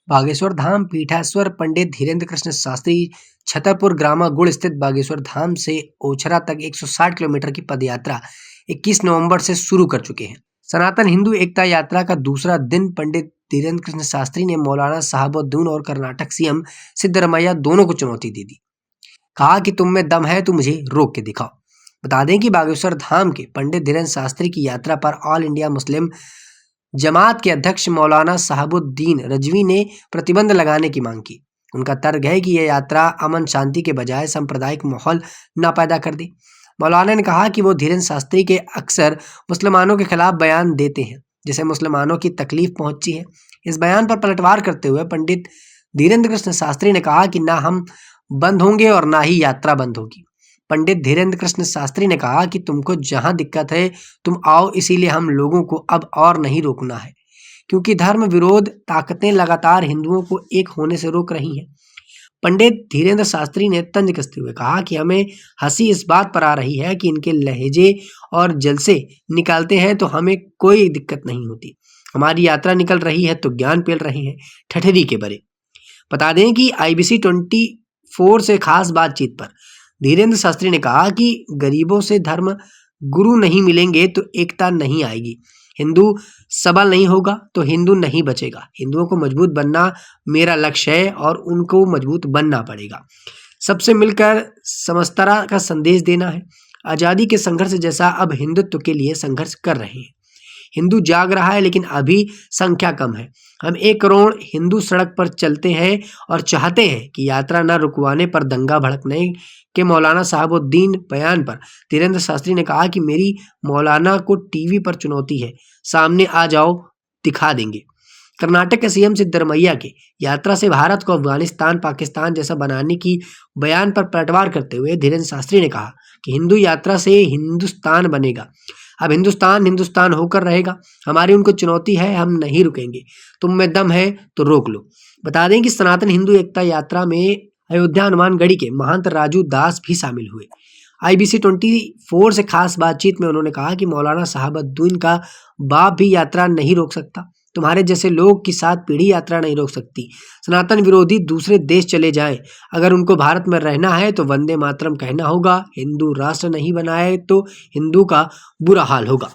बागेश्वर धाम पीठाश्वर पंडित धीरेन्द्र कृष्ण शास्त्री छतरपुर ग्रामा गुड़ स्थित बागेश्वर धाम से ओछरा तक 160 किलोमीटर की पदयात्रा 21 नवंबर से शुरू कर चुके हैं। सनातन हिंदू एकता यात्रा का दूसरा दिन पंडित धीरेन्द्र कृष्ण शास्त्री ने मौलाना शहाबुद्दीन और कर्नाटक सीएम सिद्धरमैया दोनों को चुनौती दे दी। कहा कि तुम में दम है तो मुझे रोक के दिखाओ। बता दें कि बागेश्वर धाम के पंडित धीरेन्द्र शास्त्री की यात्रा पर ऑल इंडिया मुस्लिम जमात के अध्यक्ष मौलाना शहाबुद्दीन रजवी ने प्रतिबंध लगाने की मांग की। उनका तर्क है कि यह यात्रा अमन शांति के बजाय सांप्रदायिक माहौल न पैदा कर दे। मौलाना ने कहा कि वो धीरेन्द्र शास्त्री के अक्सर मुसलमानों के खिलाफ बयान देते हैं जिससे मुसलमानों की तकलीफ पहुंची है। इस बयान पर पलटवार करते हुए पंडित धीरेन्द्र कृष्ण शास्त्री ने कहा कि ना हम बंद होंगे और ना ही यात्रा बंद होगी। पंडित धीरेन्द्र कृष्ण शास्त्री ने कहा कि तुमको जहां दिक्कत है तुम आओ, इसीलिए हम लोगों को अब और नहीं रोकना है क्योंकि धर्म विरोध ताकतें लगातार हिंदुओं को एक होने से रोक रही हैं। पंडित धीरेन्द्र शास्त्री ने तंज कसते हुए कहा कि हमें हंसी इस बात पर आ रही है कि इनके लहजे और जलसे निकालते हैं तो हमें कोई दिक्कत नहीं होती। हमारी यात्रा निकल रही है तो ज्ञान पेल रहे हैं, ठठेरी के बरे। बता दें कि IBC 24 से खास बातचीत पर धीरेन्द्र शास्त्री ने कहा कि गरीबों से धर्म गुरु नहीं मिलेंगे तो एकता नहीं आएगी। हिंदू सबल नहीं होगा तो हिंदू नहीं बचेगा। हिंदुओं को मजबूत बनना मेरा लक्ष्य है और उनको मजबूत बनना पड़ेगा। सबसे मिलकर समस्तता का संदेश देना है। आज़ादी के संघर्ष जैसा अब हिंदुत्व के लिए संघर्ष कर रहे हैं। हिंदू जाग रहा है लेकिन अभी संख्या कम है। हम 1 करोड़ हिंदू सड़क पर चलते हैं और चाहते हैं कि यात्रा न रुकवाने पर दंगा भड़कने के मौलाना शहाबुद्दीन बयान पर धीरेन्द्र शास्त्री ने कहा कि मेरी मौलाना को टीवी पर चुनौती है, सामने आ जाओ, दिखा देंगे। कर्नाटक के सीएम सिद्धरमैया के यात्रा से भारत को अफगानिस्तान पाकिस्तान जैसा बनाने की बयान पर पलटवार करते हुए धीरेन्द्र शास्त्री ने कहा कि हिंदू यात्रा से हिंदुस्तान बनेगा। अब हिंदुस्तान हिंदुस्तान होकर रहेगा। हमारी उनको चुनौती है, हम नहीं रुकेंगे। तुम में दम है तो रोक लो। बता दें कि सनातन हिंदू एकता यात्रा में अयोध्या हनुमानगढ़ी के महंत राजू दास भी शामिल हुए। IBC 24 से खास बातचीत में उन्होंने कहा कि मौलाना शहाबुद्दीन का बाप भी यात्रा नहीं रोक सकता। तुम्हारे जैसे लोग की 7 पीढ़ी यात्रा नहीं रोक सकती। सनातन विरोधी दूसरे देश चले जाएं। अगर उनको भारत में रहना है तो वंदे मातरम कहना होगा। हिंदू राष्ट्र नहीं बनाए तो हिंदू का बुरा हाल होगा।